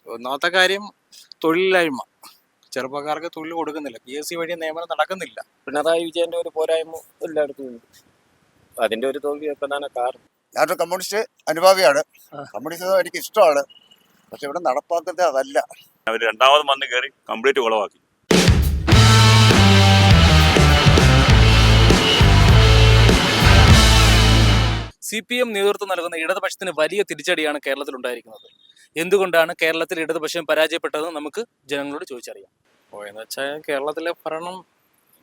ഒന്നാമത്തെ കാര്യം തൊഴിലില്ലായ്മ. ചെറുപ്പക്കാർക്ക് തൊഴിൽ കൊടുക്കുന്നില്ല. PSC വഴി നിയമനം നടക്കുന്നില്ല. പിണറായി വിജയന്റെ ഒരു പോരായ്മ എല്ലായിടത്തും ഉണ്ട്. അതിന്റെ ഒരു തോൽവി പ്രധാന കാരണം. ഞാനൊരു കമ്മ്യൂണിസ്റ്റ് അനുഭാവിയാണ്. കമ്മ്യൂണിസ്റ്റ് എനിക്ക് ഇഷ്ടമാണ്. പക്ഷെ ഇവിടെ നടപ്പാക്കുന്നത് അതല്ല. അവർ രണ്ടാമത് വന്ന് കയറി കംപ്ലീറ്റ് കുളവാക്കി. CPM നേതൃത്വം നൽകുന്ന ഇടതുപക്ഷത്തിന് വലിയ തിരിച്ചടിയാണ് കേരളത്തിൽ ഉണ്ടായിരിക്കുന്നത്. എന്തുകൊണ്ടാണ് കേരളത്തിൽ ഇടതുപക്ഷം പരാജയപ്പെട്ടതെന്ന് നമുക്ക് ജനങ്ങളോട് ചോദിച്ചറിയാം. എന്ന് വെച്ചാൽ കേരളത്തിലെ ഭരണം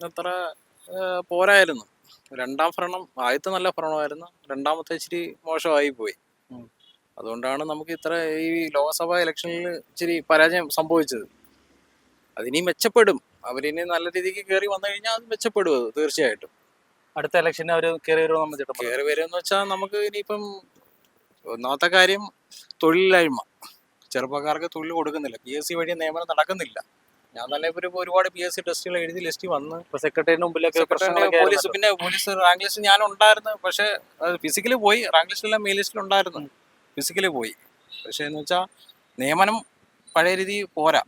അത്ര പോരായിരുന്നു. രണ്ടാം ഭരണം ആദ്യത്തെ നല്ല ഭരണമായിരുന്നു, രണ്ടാമത്തെ ഇച്ചിരി മോശമായി പോയി. അതുകൊണ്ടാണ് നമുക്ക് ഇത്ര ഈ ലോക്സഭാ ഇലക്ഷനിൽ ഇച്ചിരി പരാജയം സംഭവിച്ചത്. അതിനി മെച്ചപ്പെടും. അവരിനി നല്ല രീതിക്ക് കയറി വന്നു കഴിഞ്ഞാൽ അത് മെച്ചപ്പെടും. അത് തീർച്ചയായിട്ടും അടുത്ത ഇലക്ഷന് അവർ കയറി വരുമെന്ന് കയറി വരുമെന്ന് വെച്ചാൽ നമുക്ക് ഇനിയിപ്പം ഒന്നാമത്തെ കാര്യം തൊഴിലില്ലായ്മ. ചെറുപ്പക്കാർക്ക് തൊഴിൽ കൊടുക്കുന്നില്ല. PSC വഴി നിയമനം നടക്കുന്നില്ല. ഞാൻ തന്നെ ഒരുപാട് PSC ടെസ്റ്റുകൾ എഴുതി ലിസ്റ്റ് വന്ന് സെക്രട്ടറിയുടെ മുമ്പിലൊക്കെ പോലീസ് റാങ്ക് ലിസ്റ്റ് ഞാൻ ഉണ്ടായിരുന്നു. പക്ഷെ അത് ഫിസിക്കലി പോയി. റാങ്ക് ലിസ്റ്റിലെല്ലാം മെയിൻ ലിസ്റ്റിൽ ഉണ്ടായിരുന്നു, ഫിസിക്കലി പോയി. പക്ഷെ എന്ന് വെച്ചാൽ നിയമനം പഴയ രീതി പോരാ.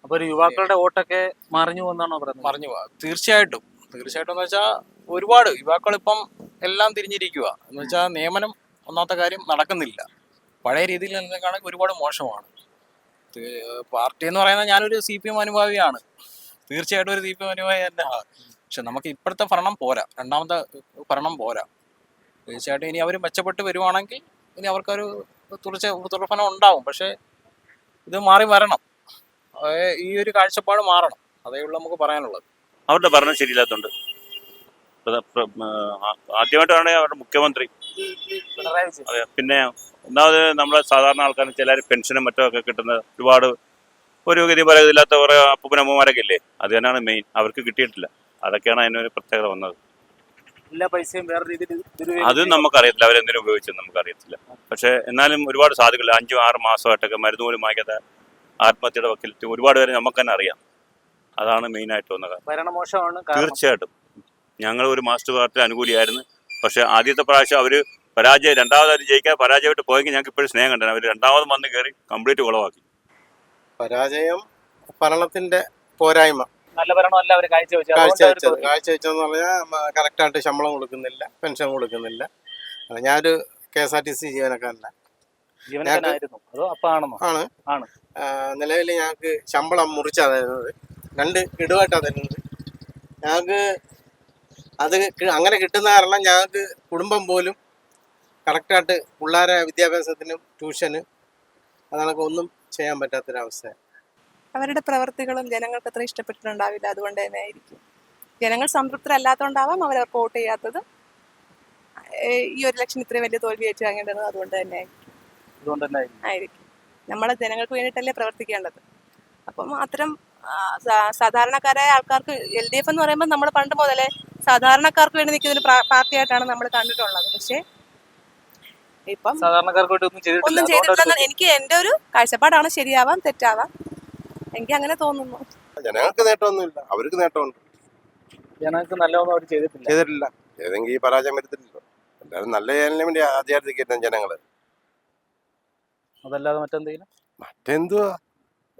അപ്പൊ ഒരു യുവാക്കളുടെ വോട്ടൊക്കെ മറിഞ്ഞു എന്നാണോ പറയുന്നത്? മറിഞ്ഞു പോവാ. തീർച്ചയായിട്ടും എന്ന് വെച്ചാൽ ഒരുപാട് യുവാക്കൾ ഇപ്പം എല്ലാം തിരിഞ്ഞിരിക്കുക. എന്ന് വെച്ചാൽ നിയമനം ഒന്നാമത്തെ കാര്യം നടക്കുന്നില്ല. പഴയ രീതിയിൽ നിന്നേക്കാണെങ്കിൽ ഒരുപാട് മോശമാണ്. പാർട്ടി എന്ന് പറയുന്നത് ഞാനൊരു CPM അനുഭാവിയാണ്. തീർച്ചയായിട്ടും ഒരു CPM അനുഭാവി തന്നെയാണ്. പക്ഷെ നമുക്ക് ഇപ്പോഴത്തെ ഭരണം പോരാ, രണ്ടാമത്തെ ഭരണം പോരാ. തീർച്ചയായിട്ടും ഇനി അവർ മെച്ചപ്പെട്ട് വരുവാണെങ്കിൽ ഇനി അവർക്കൊരു തുടർഭരണം ഉണ്ടാവും. പക്ഷേ ഇത് മാറി വരണം. ഈ ഒരു കാഴ്ചപ്പാട് മാറണം. അതേ ഉള്ളൂ നമുക്ക് പറയാനുള്ളത്. അവരുടെ ഭരണം ശരിയില്ലാത്തതുണ്ട്. ആദ്യമായിട്ടാണ് അവരുടെ മുഖ്യമന്ത്രി പിണറായി വിജയൻ. അതെ. പിന്നെ ഒന്നാമത് നമ്മളെ സാധാരണ ആൾക്കാരും ചിലർ പെൻഷനും മറ്റൊക്കെ കിട്ടുന്ന ഒരുപാട് ഒരു ഗതി പറയതില്ലാത്ത കുറേ അപ്പൂപ്പനമ്മമാരൊക്കെ ഇല്ലേ, അത് തന്നെയാണ് മെയിൻ. അവർക്ക് കിട്ടിയിട്ടില്ല. അതൊക്കെയാണ് അതിനൊരു പ്രത്യേകത വന്നത്. എല്ലാ പൈസയും വേറെ രീതിയിൽ അത് നമുക്കറിയത്തില്ല, അവരെന്തിനും ഉപയോഗിച്ചെന്ന് നമുക്കറിയത്തില്ല. പക്ഷേ എന്നാലും ഒരുപാട് സാധുക്കൾ 5-6 മാസമായിട്ടൊക്കെ മരുന്ന് പോലും വാങ്ങിക്കാത്ത ആത്മഹത്യയുടെ വക്കിലെത്തി ഒരുപാട് പേര് നമുക്ക് തന്നെ അറിയാം. അതാണ് മെയിനായിട്ട് വന്നത്. ഭരണമോശമാണ്. തീർച്ചയായിട്ടും ഞങ്ങൾ ഒരു മാസ്റ്റർ പാർട്ടി അനുകൂലിയായിരുന്നു. പക്ഷേ ആദ്യത്തെ പ്രാവശ്യം അവർ രണ്ടാമത് ജയിക്കാൻ പരാജയമായിട്ട് പോയെങ്കിൽ ഞങ്ങൾക്ക് ഇപ്പോഴും സ്നേഹം കണ്ടത്. അവർ രണ്ടാമത് വന്ന് കയറി കംപ്ലീറ്റ് കുളവാക്കി. പരാജയം ഭരണത്തിന്റെ പോരായ്മ. നല്ല ഭരണമല്ല അവർ കാഴ്ചവെച്ചെന്ന് പറഞ്ഞാൽ കറക്റ്റായിട്ട് ശമ്പളം കൊടുക്കുന്നില്ല, പെൻഷൻ കൊടുക്കുന്നില്ല. ഞാനൊരു KSRTC ജീവനക്കാരനാണ്. ആണ്. നിലവിൽ ഞങ്ങൾക്ക് ശമ്പളം മുറിച്ചാണ് തരുന്നത്. 2 ഗഡുവായിട്ടാണ് തരുന്നത്. ഞങ്ങൾക്ക് അത് അങ്ങനെ കിട്ടുന്ന കാരണം ഞങ്ങൾക്ക് കുടുംബം പോലും കറക്റ്റായിട്ട് പിള്ളേരെ വിദ്യാഭ്യാസത്തിനും ട്യൂഷന് അതൊക്കെ ഒന്നും ചെയ്യാൻ പറ്റാത്തൊരവസ്ഥ. അവരുടെ പ്രവൃത്തികളും ജനങ്ങൾക്ക് അത്ര ഇഷ്ടപ്പെട്ടിട്ടുണ്ടാവില്ല. അതുകൊണ്ട് തന്നെ ആയിരിക്കും ജനങ്ങൾ സംതൃപ്തരല്ലാത്തതുകൊണ്ടാവാം അവർക്ക് വോട്ട് ചെയ്യാത്തത്. ഈ ഒരു ഇലക്ഷൻ ഇത്രയും വലിയ തോൽവി ഏറ്റുവാങ്ങേണ്ടത് അതുകൊണ്ട് തന്നെ ആയിരിക്കും. നമ്മളെ ജനങ്ങൾക്ക് വേണ്ടിയിട്ടല്ലേ പ്രവർത്തിക്കേണ്ടത്. അപ്പം അത്തരം സാധാരണക്കാരായ ആൾക്കാർക്ക് LDF എന്ന് പറയുമ്പോൾ നമ്മൾ പണ്ട് മുതലേ സാധാരണക്കാർക്ക് വേണ്ടി നിൽക്കുന്ന ഒരു പാർട്ടിയായിട്ടാണ് നമ്മൾ കണ്ടിട്ടുള്ളത്. പക്ഷേ ഇപ്പം ഒന്നും ചെയ്തിട്ടില്ല. എനിക്ക് എൻ്റെ ഒരു കാഴ്ചപ്പാടാണ്. ശരിയാവാം, തെറ്റാവാം. എനിക്ക് അങ്ങനെ തോന്നുന്നു. ജനങ്ങൾക്ക് നേട്ടമൊന്നുമില്ല, അവർക്ക് നേട്ടമുണ്ട്. ജനങ്ങൾക്ക് നല്ലതൊന്നും അവർ ചെയ്തിട്ടില്ല. ഏതെങ്കിലും ഈ പരാജയം വരുത്തില്ലല്ലോ. എല്ലാവരും നല്ല ചെയ്യാനും വേണ്ടി അധികാരത്തിൽ ജനങ്ങള്. അതല്ലാതെ മറ്റെന്തുവാ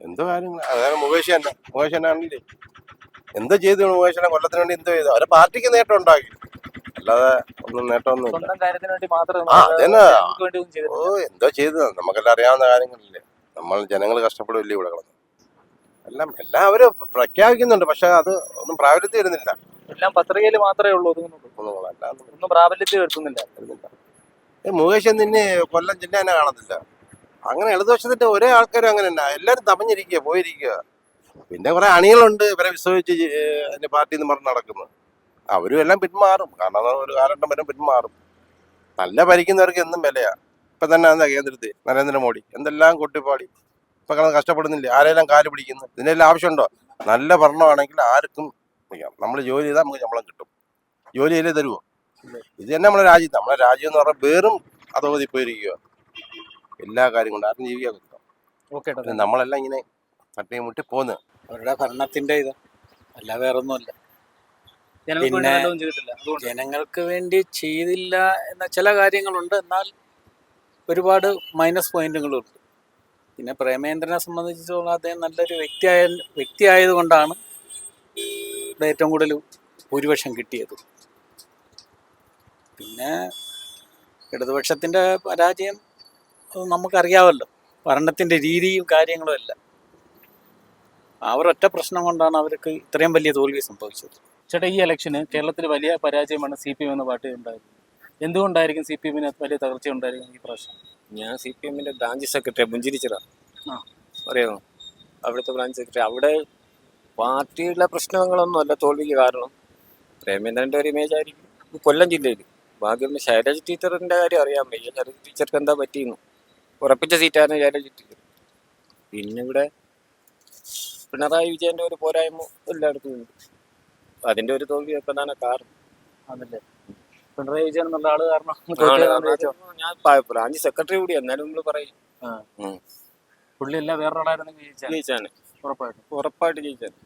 എന്തോ കാര്യങ്ങൾ. അതായത് മുകേഷ് ആണല്ലേ എന്തോ ചെയ്തു. മുകേഷനെ കൊല്ലത്തിന് വേണ്ടി എന്തോ ചെയ്തു. അവരെ പാർട്ടിക്ക് നേട്ടം ഉണ്ടാക്കി, അല്ലാതെ ഒന്നും നേട്ടമൊന്നുമില്ല. എന്തോ ചെയ്തു. നമുക്കെല്ലാം അറിയാവുന്ന കാര്യങ്ങളില്ലേ. നമ്മൾ ജനങ്ങൾ കഷ്ടപ്പെടില്ലേ ഇവിടെ കിടന്നു. എല്ലാം അവര് പ്രഖ്യാപിക്കുന്നുണ്ട്. പക്ഷെ അത് ഒന്നും പ്രാബല്യത്തിൽ വരുന്നില്ല. എല്ലാം പത്രികയിൽ മാത്രമേ ഉള്ളൂ. ഒന്നും പ്രാബല്യത്തിൽ വരുത്തുന്നില്ല. മുകേഷ് നിന്നെ കൊല്ലം ജില്ല തന്നെ കാണത്തില്ല. അങ്ങനെ ഇടതുപക്ഷത്തിന്റെ ഒരേ ആൾക്കാരും അങ്ങനെ തന്നെ. എല്ലാവരും തമഞ്ഞിരിക്കുക, പോയിരിക്കുക. പിന്നെ കുറെ അണികളുണ്ട് ഇവരെ വിശ്വസിച്ച് പാർട്ടി എന്ന് പറഞ്ഞ് നടക്കുന്നത്. അവരും എല്ലാം പിന്മാറും. കാരണം ഒരു കാലഘട്ടം വരെ പിന്മാറും. നല്ല ഭരിക്കുന്നവർക്ക് എന്നും വിലയാ. ഇപ്പൊ തന്നെ എന്താ കേന്ദ്രത്തിൽ നരേന്ദ്രമോദി എന്തെല്ലാം കൊട്ടിപ്പാടി ഇപ്പൊ കഷ്ടപ്പെടുന്നില്ല. ആരെല്ലാം കാല് പിടിക്കുന്നു. ഇതിനെല്ലാം ആവശ്യമുണ്ടോ? നല്ല ഭരണമാണെങ്കിൽ ആർക്കും നമ്മൾ ജോലി ചെയ്താൽ നമുക്ക് ശമ്പളം കിട്ടും. ജോലി ചെയ്തേ തരുമോ? ഇത് തന്നെ നമ്മുടെ രാജ്യം എന്ന് പറഞ്ഞാൽ വേറും അതോതി പോയിരിക്കുക. എല്ലാ കാര്യം കൊണ്ട് ആരും ജീവിക്കാൻ പറ്റും. നമ്മളെല്ലാം ഇങ്ങനെ തട്ടിയും മുട്ടി പോന്ന് അവരുടെ ഭരണത്തിന്റെ ഇത് അല്ല, വേറൊന്നുമല്ല. പിന്നെ ജനങ്ങൾക്ക് വേണ്ടി ചെയ്തില്ല എന്ന ചില കാര്യങ്ങളുണ്ട്. എന്നാൽ ഒരുപാട് മൈനസ് പോയിന്റുകളുണ്ട്. പിന്നെ പ്രേമേന്ദ്രനെ സംബന്ധിച്ചിടത്തോളം അദ്ദേഹം നല്ലൊരു വ്യക്തിയായതുകൊണ്ടാണ് ഇവിടെ ഏറ്റവും കൂടുതൽ ഭൂരിപക്ഷം കിട്ടിയത്. പിന്നെ ഇടതുപക്ഷത്തിൻ്റെ പരാജയം നമുക്കറിയാമല്ലോ, ഭരണത്തിൻ്റെ രീതിയും കാര്യങ്ങളും എല്ലാം. ആ ഒരൊറ്റ പ്രശ്നം കൊണ്ടാണ് അവർക്ക് ഇത്രയും വലിയ തോൽവി സംഭവിച്ചത്. ചേട്ടാ, ഈ ഇലക്ഷന് കേരളത്തിൽ വലിയ പരാജയമാണ് CPM എന്ന പാർട്ടി ഉണ്ടായത്. എന്തുകൊണ്ടായിരിക്കും CPM വലിയ തകർച്ച ഉണ്ടായിരിക്കും ഈ പ്രാവശ്യം? ഞാൻ CPM ബ്രാഞ്ച് സെക്രട്ടറി പുഞ്ചിരിച്ചിറ. ആ. അറിയാമോ? അവിടുത്തെ ബ്രാഞ്ച് സെക്രട്ടറി. അവിടെ പാർട്ടിയുടെ പ്രശ്നങ്ങളൊന്നും അല്ല തോൽവിക്ക് കാരണം. പ്രേമേന്ദ്രൻ്റെ ഒരു ഇമേജ് ആയിരിക്കും കൊല്ലം ജില്ലയിൽ. ഭാഗ്യം ശൈലജ ടീച്ചറിൻ്റെ കാര്യം അറിയാൻ വയ്യ. ശൈലജ ടീച്ചർക്ക് എന്താ പറ്റിയെന്ന്. ഉറപ്പിച്ച സീറ്റാണ് ശൈലജ ടീച്ചർ. പിന്നെ ഇവിടെ പിണറായി വിജയൻ്റെ ഒരു പോരായ്മ എല്ലായിടത്തും ഉണ്ട്. അതിൻ്റെ ഒരു തോൽവി പ്രധാന കാരണം. അതല്ലേ, പിണറായി വിജയൻ എന്നുള്ള ആള് കാരണം ഞാൻ ബ്രാഞ്ച് സെക്രട്ടറി കൂടി, എന്നാലും നമ്മൾ പറയും പുള്ളി അല്ല വേറൊരാളായിരുന്നെങ്കിൽ ജയിച്ചാണ്. ഉറപ്പായിട്ടും ജയിച്ചാണ്.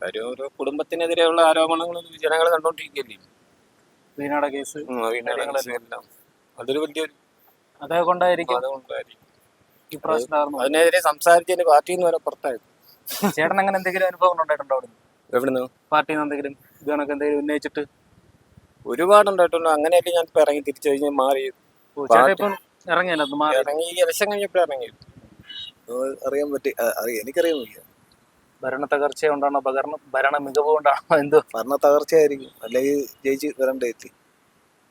കാര്യം ഓരോ കുടുംബത്തിനെതിരെയുള്ള ആരോപണങ്ങൾ ജനങ്ങൾ കണ്ടോണ്ടിരിക്കുകയല്ലേ. വീണയുടെ കേസ് എല്ലാം അതൊരു വലിയൊരു അതേ കൊണ്ടായിരിക്കും അതുകൊണ്ടായിരിക്കും ഈ പ്രാവശ്യം അതിനെതിരെ സംസാരിച്ചതിന് പാർട്ടിയിൽ നിന്ന് വരെ പുറത്തായിരുന്നു. ചേട്ടൻ അങ്ങനെ എന്തെങ്കിലും അനുഭവങ്ങൾ ഉണ്ടായിട്ടുണ്ടോ അവിടുന്ന്? എവിടുന്ന്? പാർട്ടിയിൽ നിന്ന് എന്തെങ്കിലും ഇത് കണക്ക് എന്തെങ്കിലും ഉന്നയിച്ചിട്ട്? ഒരുപാടുണ്ടായിട്ടുണ്ട്. അങ്ങനെയല്ലേ ഞാൻ ഇപ്പൊ ഇറങ്ങി തിരിച്ചു കഴിഞ്ഞ് മാറി. ചേട്ടൻ ഇപ്പം ഇറങ്ങിയല്ലോ, ഇറങ്ങി ഇലക്ഷൻ കഴിഞ്ഞപ്പോഴും ഇറങ്ങി. അറിയാൻ പറ്റി, എനിക്കറിയാൻ വയ്യ. ഭരണ തകർച്ച കൊണ്ടാണോ ഭരണ മികവ് കൊണ്ടാണോ എന്തോ? ഭരണ തകർച്ചയായിരിക്കും, അല്ലെങ്കിൽ ജയിച്ച് വരണ്ടേ എത്തി.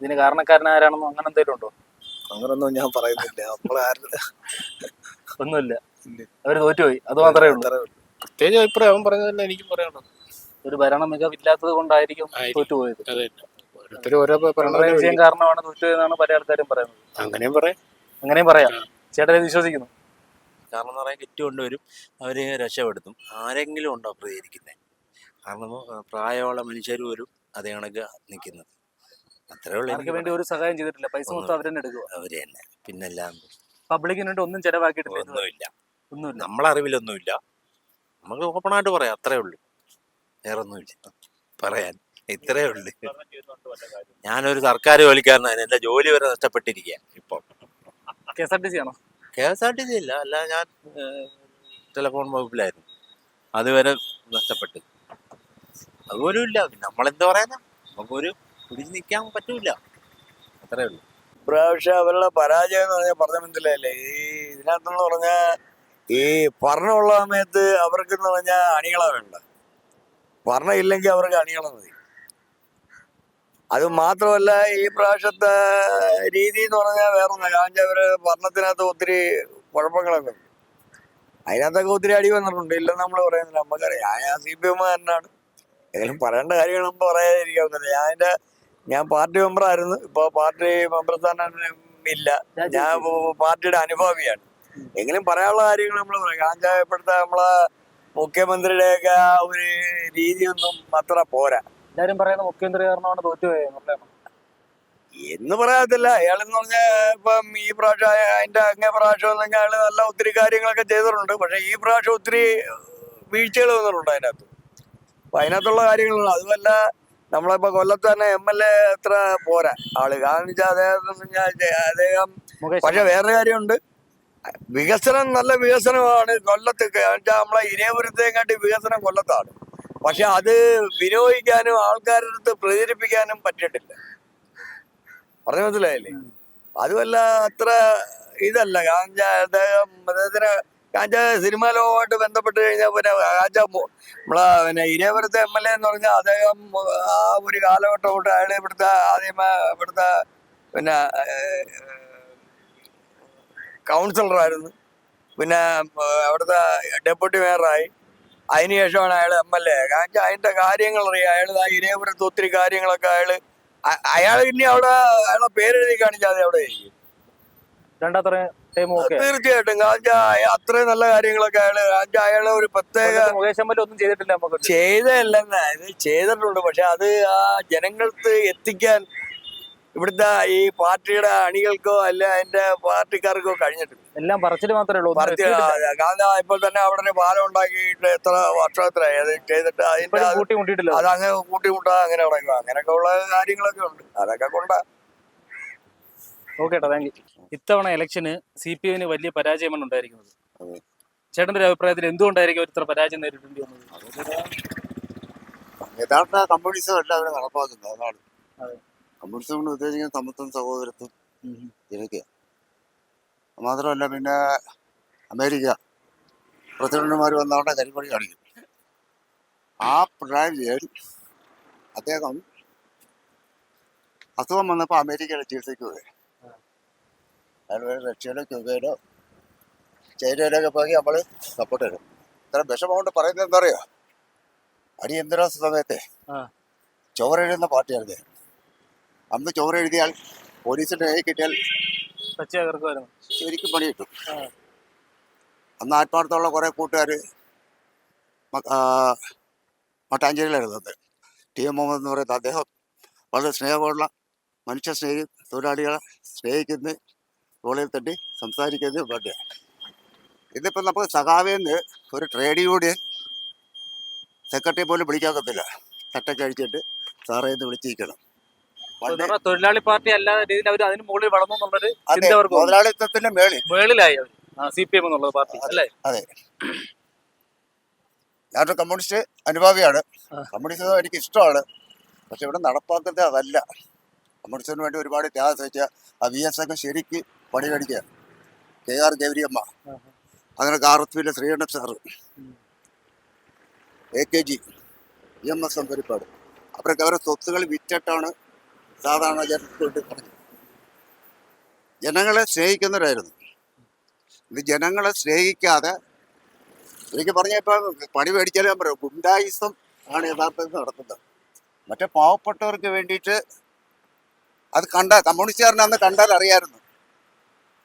ഇതിന് കാരണക്കാരനാരാണെന്നോ അങ്ങനെ എന്തെങ്കിലും ഉണ്ടോ? അങ്ങനൊന്നും ഞാൻ പറയുന്നില്ല. ഒന്നുമില്ല, അവര് തോറ്റുപോയി, അത് മാത്രമേ ഉള്ളൂ. പ്രത്യേകിച്ച് അഭിപ്രായം അവൻ പറഞ്ഞതല്ല എനിക്കും പറയാനുള്ളത്. ഒരു ഭരണ മികവില്ലാത്തത് കൊണ്ടായിരിക്കും തോറ്റുപോയത്. പിണറായി വിജയം കാരണമാണ് തോറ്റുപോയെന്നാണ് പല ആൾക്കാരും പറയുന്നത്. അങ്ങനെയും പറയാം. ചേട്ടനെ വിശ്വസിക്കുന്നു? കാരണം എന്ന് പറയാൻ കിറ്റ് കൊണ്ടുവരും, അവർ രക്ഷപ്പെടുത്തും. ആരെങ്കിലും ഉണ്ടോ പ്രതികരിക്കുന്നത്? കാരണം പ്രായമുള്ള മനുഷ്യർ പോലും അതേ കണക്ക് നിൽക്കുന്നത്. അത്രേ ഉള്ളൂ. അവർക്ക് വേണ്ടി ഒരു സഹായം ചെയ്തിട്ടില്ല, പൈസ മൊത്തം അവർ തന്നെ എടുക്കുക. അവർ തന്നെ. പിന്നെല്ലാം പബ്ലിക്കിന് വേണ്ടി ഒന്നും ചെലവാക്കിയിട്ടില്ല. ഒന്നുമില്ല, നമ്മളറിവിലൊന്നുമില്ല. നമുക്ക് ഓപ്പണായിട്ട് പറയാം, അത്രേ ഉള്ളൂ. വേറെ ഒന്നുമില്ല പറയാൻ, ഇത്രേ ഉള്ളൂ. ഞാനൊരു സർക്കാർ ജോലിക്കാരനാണ്, എൻ്റെ ജോലി വരെ നഷ്ടപ്പെട്ടിരിക്കുക ഇപ്പം. KSRTC ആണോ? KSRTC ഇല്ല, അല്ല, ഞാൻ ടെലിഫോൺ വകുപ്പിലായിരുന്നു. അതുവരെ നഷ്ടപ്പെട്ടു. അതുപോലും ഇല്ല. നമ്മളെന്താ പറയാനാ, നമുക്കൊരു പിടിച്ച് നിൽക്കാൻ പറ്റൂല, അത്രേ ഉള്ളൂ. ഇപ്രാവശ്യം അവരുടെ പരാജയം എന്ന് പറഞ്ഞാൽ പറഞ്ഞ മനസ്സിലായില്ലേ, ഈ ഇതിനകത്തെന്ന് പറഞ്ഞാൽ ഈ ഭരണമുള്ള സമയത്ത് അവർക്കെന്ന് പറഞ്ഞാൽ അണികളാ വേണ്ട, ഭരണം ഇല്ലെങ്കിൽ അവർക്ക് അണികളെ മതി. അത് മാത്രമല്ല, ഈ പ്രാവശ്യത്തെ രീതി എന്ന് പറഞ്ഞാൽ വേറൊന്നും. കാരണം അവര് ഭരണത്തിനകത്ത് ഒത്തിരി കുഴപ്പങ്ങളൊക്കെ ഉണ്ട്. അതിനകത്തൊക്കെ ഒത്തിരി അടി വന്നിട്ടുണ്ട്, ഇല്ലെന്ന് നമ്മൾ പറയുന്നില്ല, നമുക്കറിയാം. ഞാൻ CPM തന്നെയാണ്. ഏതെങ്കിലും പറയേണ്ട കാര്യങ്ങൾ നമ്മൾ പറയാതിരിക്കാവുന്നില്ല. ഞാൻ പാർട്ടി മെമ്പറായിരുന്നു, ഇപ്പോൾ പാർട്ടി മെമ്പർ സ്ഥാനം ഇല്ല. ഞാൻ പാർട്ടിയുടെ അനുഭാവിയാണ്. എങ്കിലും പറയാനുള്ള കാര്യങ്ങൾ നമ്മൾ പറയാം. കാരണം ഇപ്പോഴത്തെ നമ്മളെ മുഖ്യമന്ത്രിയുടെയൊക്കെ ആ ഒരു രീതിയൊന്നും അത്ര പോരാ. എല്ലാരും പറയുന്ന മുഖ്യമന്ത്രി കാരണമാണ് തോറ്റുപോയത് എന്ന് പറയാത്തില്ല. അയാളെന്ന് പറഞ്ഞാൽ ഇപ്പം ഈ പ്രാവശ്യം അതിന്റെ അങ്ങേ പ്രാവശ്യം എന്ന് പറഞ്ഞാൽ അയാള് നല്ല ഒത്തിരി കാര്യങ്ങളൊക്കെ ചെയ്തിട്ടുണ്ട്. പക്ഷെ ഈ പ്രാവശ്യം ഒത്തിരി വീഴ്ചകൾ വന്നിട്ടുണ്ട് അതിനകത്ത്. അപ്പൊ അതിനകത്തുള്ള കാര്യങ്ങളുണ്ട്. അതുമല്ല, നമ്മളിപ്പോ കൊല്ലത്ത് തന്നെ MLA അത്ര പോരാ ആള്. കാരണം വെച്ചാൽ അദ്ദേഹം പക്ഷെ വേറൊരു കാര്യമുണ്ട്, വികസനം നല്ല വികസനമാണ് കൊല്ലത്ത്. നമ്മളെ ഇരേപുരത്തെക്കാട്ടി വികസനം കൊല്ലത്താണ്. പക്ഷെ അത് വിനിയോഗിക്കാനും ആൾക്കാരുടെ അടുത്ത് പ്രചരിപ്പിക്കാനും പറ്റിയിട്ടില്ല. പറഞ്ഞു മനസ്സിലായില്ലേ? അതുമല്ല, അത്ര ഇതല്ല. അദ്ദേഹത്തിന് സിനിമാ ലോകമായിട്ട് ബന്ധപ്പെട്ട് കഴിഞ്ഞാൽ പിന്നെ നമ്മളെ ഇരേപുരത്തെ MLA എന്ന് പറഞ്ഞാൽ അദ്ദേഹം ആ ഒരു കാലഘട്ടം തൊട്ട് അയാൾ ഇവിടുത്തെ പിന്നെ കൗൺസിലറായിരുന്നു, പിന്നെ അവിടുത്തെ ഡെപ്യൂട്ടി മേയറായി. അതിനുശേഷമാണ് അയാൾ MLA. കാരണം അതിന്റെ കാര്യങ്ങൾ അറിയാം. അയാൾ ഇരേപുരത്ത് ഒത്തിരി കാര്യങ്ങളൊക്കെ അയാൾ ഇനി അവിടെ അയാളെ പേരെഴുതി കാണിച്ചാൽ അത് അവിടെ തീർച്ചയായിട്ടും. കാരണം അത്രയും നല്ല കാര്യങ്ങളൊക്കെ അയാള് ഒരു പ്രത്യേക ചെയ്തല്ലെന്ന് ഇത് ചെയ്തിട്ടുണ്ട്. പക്ഷെ അത് ആ ജനങ്ങൾക്ക് എത്തിക്കാൻ ഇവിടുത്തെ ഈ പാർട്ടിയുടെ അണികൾക്കോ അല്ല അതിന്റെ പാർട്ടിക്കാർക്കോ കഴിഞ്ഞിട്ടില്ല. എല്ലാം പറച്ചിൽ മാത്രമേ ഉള്ളൂ. കാരണം ഇപ്പോൾ തന്നെ അവിടെ ഒരു പാലം ഉണ്ടാക്കിയിട്ട് എത്ര വർഷത്തിലായി അത് ചെയ്തിട്ട് അതിന്റെ അത് അങ്ങനെ കൂട്ടിമുട്ടാ അങ്ങനെ തുടങ്ങുക. അങ്ങനെയൊക്കെ ഉള്ള കാര്യങ്ങളൊക്കെ ഉണ്ട്. അതൊക്കെ കൊണ്ടാ. Okay, thank you. ഇത്തവണ ഇലക്ഷന് CPM വലിയ പരാജയമാണ് ഉണ്ടായിരിക്കുന്നത്. അതെ. ചേട്ടന്റെ ഒരു അഭിപ്രായത്തിൽ എന്തുകൊണ്ടായിരിക്കും അവർ ഇത്ര പരാജയം നേരിടേണ്ടി വന്നത്? യഥാർത്ഥ കമ്മ്യൂണിസം അല്ല അവർ നടപ്പാക്കുന്നത്, അതാണ്. അതെ. കമ്മ്യൂണിസം കൊണ്ട് ഉദ്ദേശിക്കുന്ന സമത്വം സഹോദരത്വം ഇതൊക്കെയാ. മാത്രമല്ല പിന്നെ അമേരിക്ക പ്രസിഡന്റുമാർ വന്നവിടെ കരിപ്പണി കാണിക്കും. ആ പിണറായി വിജയൻ അദ്ദേഹം അസുഖം വന്നപ്പോൾ അമേരിക്കയിലെ ചികിത്സയ്ക്ക് പോയി. അതുപോലെ റഷ്യയിലോ ക്യൂബയിലോ ചൈനയിലൊക്കെ പോയി നമ്മൾ സപ്പോർട്ട് തരും. ഇത്ര വിഷമം കൊണ്ട് പറയുന്നത് എന്താ പറയുക, അടിയന്തരാവസ്ഥ സമയത്തെ ചോരെഴുതുന്ന പാർട്ടിയായിരുന്നു. അന്ന് ചോരെഴുതിയാൽ പോലീസിന്റെ കൈ കിട്ടിയാൽ ശരിക്കും പണി കിട്ടും. അന്ന് ആത്മാർത്ഥമുള്ള കുറേ കൂട്ടുകാർ മട്ടാഞ്ചേരിയിലായിരുന്നത്. ടി എം മുഹമ്മദ് എന്ന് പറയുന്നത് അദ്ദേഹം വളരെ സ്നേഹമുള്ള മനുഷ്യ സ്നേഹി, തൊഴിലാളികളെ സ്നേഹിക്കുന്ന, തോളിൽ തട്ടി സംസാരിക്കുന്ന പാർട്ടിയാണ്. ഇതിപ്പോൾ നമുക്ക് സഖാവേന്ന് ഒരു ട്രേഡ് യൂണിയൻ സെക്രട്ടറി പോലും വിളിക്കാക്കത്തില്ല. തട്ടൊക്കെ അഴിച്ചിട്ട് സാറേ എന്ന് വിളിച്ചിരിക്കണം. തൊഴിലാളി പാർട്ടി അല്ലാതെ രീതിയിൽ അവർ അതിന് മുകളിൽ വളർന്നു എന്നുള്ളൊരു അതെ, ചിന്ത അവർക്ക് മുതലാളിത്തത്തിന്റെ മേളിലായി അവർ CPM എന്നുള്ള പാർട്ടി അല്ലേ? അതെ. ഞാനൊരു കമ്മ്യൂണിസ്റ്റ് അനുഭാവിയാണ്. കമ്മ്യൂണിസം എനിക്ക് ഇഷ്ടമാണ്. പക്ഷെ ഇവിടെ നടപ്പാക്കുന്നത് അതല്ല. കമ്മ്യൂണിസ്റ്റിന് വേണ്ടി ഒരുപാട് ത്യാഗം സഹിച്ച ആ VS ഒക്കെ ശരിക്ക് പണി മേടിക്കുക. KR ഗൗരിയമ്മ, അങ്ങനെ കാറത്തുവിലെ ശ്രീകണ്ഠൻ സാറ്, AKG, EMS പരിപ്പാട്, അവരൊക്കെ അവരുടെ സ്വത്തുകൾ വിറ്റിട്ടാണ് സാധാരണ ജനങ്ങൾക്ക് പറഞ്ഞത്. ജനങ്ങളെ സ്നേഹിക്കുന്നവരായിരുന്നു. ഇത് ജനങ്ങളെ സ്നേഹിക്കാതെ എനിക്ക് പറഞ്ഞപ്പോൾ പണി മേടിച്ചാലും ഞാൻ പറയും ഗുണ്ടായിസം ആണ് യഥാർത്ഥത്തിൽ നടത്തുന്നത്. മറ്റേ പാവപ്പെട്ടവർക്ക് വേണ്ടിയിട്ട് അത് കമ്മ്യൂണിസ്റ്റുകാരനെ അന്ന് കണ്ടാൽ അറിയായിരുന്നു.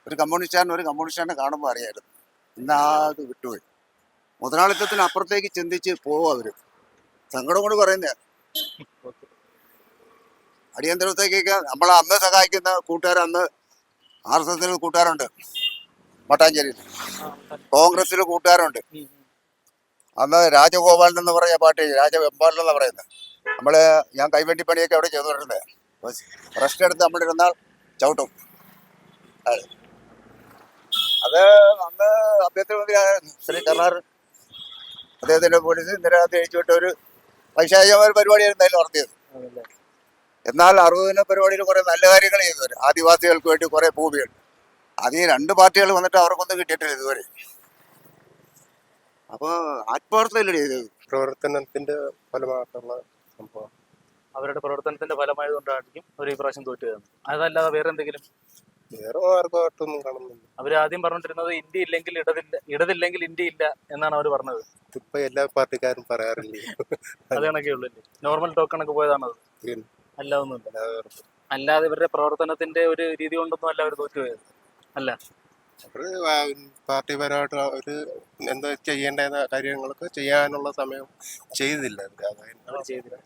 ഒരു കമ്മ്യൂണിസ്റ്റുകാരനെ കാണുമ്പോൾ അറിയായിരുന്നു. ഇന്ന് അത് വിട്ടുപോയി. മുതലാളിത്തത്തിന് അപ്പുറത്തേക്ക് ചിന്തിച്ച് പോവും അവർ. സങ്കടം കൊണ്ട് പറയുന്നതാണ്. അടിയന്തരത്തേക്കൊക്കെ നമ്മൾ അന്ന് സഹായിക്കുന്ന കൂട്ടുകാർ, അന്ന് RSSൽ കൂട്ടുകാരുണ്ട്, മട്ടാഞ്ചേരിയിൽ കോൺഗ്രസ്സിൽ കൂട്ടുകാരുണ്ട്. അന്ന് രാജഗോപാലൻ എന്ന് പറഞ്ഞ പാർട്ടി, രാജവെമ്പാലൻ എന്ന് പറയുന്നത്, ഞാൻ കൈവണ്ടി പണിയൊക്കെ അവിടെ ചെയ്തുകൊണ്ടിരുന്നത്. റെസ്റ്റ് എടുത്ത് നമ്മളിരുന്നാൽ ചവിട്ടും. അത് അന്ന് ആഭ്യന്തരമന്ത്രി ശ്രീ കർണാടൻ അദ്ദേഹത്തിന്റെ പോലീസ് ഇന്ദിരാഗാന്ധി അഴിച്ചുവിട്ട ഒരു വൈശാഖികമായ പരിപാടിയായിരുന്നു അതിൽ നടത്തിയത്. എന്നാൽ 60 പരിപാടിയിൽ കുറെ നല്ല കാര്യങ്ങൾ ചെയ്തവർ, ആദിവാസികൾക്ക് വേണ്ടി കുറെ ഭൂമികൾ, അത് ഈ 2 പാർട്ടികൾ വന്നിട്ട് അവർക്കൊന്നും കിട്ടിയിട്ടില്ല ഇതുവരെ. അപ്പൊ ആത്മാർത്ഥതയില്ലേ ചെയ്തത്? പ്രവർത്തനത്തിന്റെ ഫലമായിട്ടുള്ള സംഭവം. അവരുടെ പ്രവർത്തനത്തിന്റെ ഫലമായതുകൊണ്ടായിരിക്കും അവർ ഈ പ്രാവശ്യം തോറ്റുകയാണ്. അതല്ലാതെ വേറെ എന്തെങ്കിലും? വേറെ മാർഗമായിട്ടൊന്നും കാണുന്നില്ല. അവര് ആദ്യം പറഞ്ഞിരുന്നത് ഇന്ത്യ ഇല്ലെങ്കിൽ ഇടതില്ലെങ്കിൽ ഇന്ത്യ ഇല്ല എന്നാണ് അവർ പറഞ്ഞത്. ഇപ്പൊ എല്ലാ പാർട്ടിക്കാരും പറയാറില്ലേ? അത് കണക്കേ ഉള്ളൂ. നോർമൽ ടോക്കണൊക്കെ പോയതാണത്, അല്ലാതൊന്നുമില്ല. അല്ലാതെ ഇവരുടെ പ്രവർത്തനത്തിന്റെ ഒരു രീതി കൊണ്ടൊന്നും അല്ല അവർ തോറ്റുപോയത് അല്ല. അവര് പാർട്ടിപരമായിട്ട് അവര് എന്താ ചെയ്യേണ്ട കാര്യങ്ങളൊക്കെ ചെയ്യാനുള്ള സമയം ചെയ്തില്ല. ചെയ്തില്ല.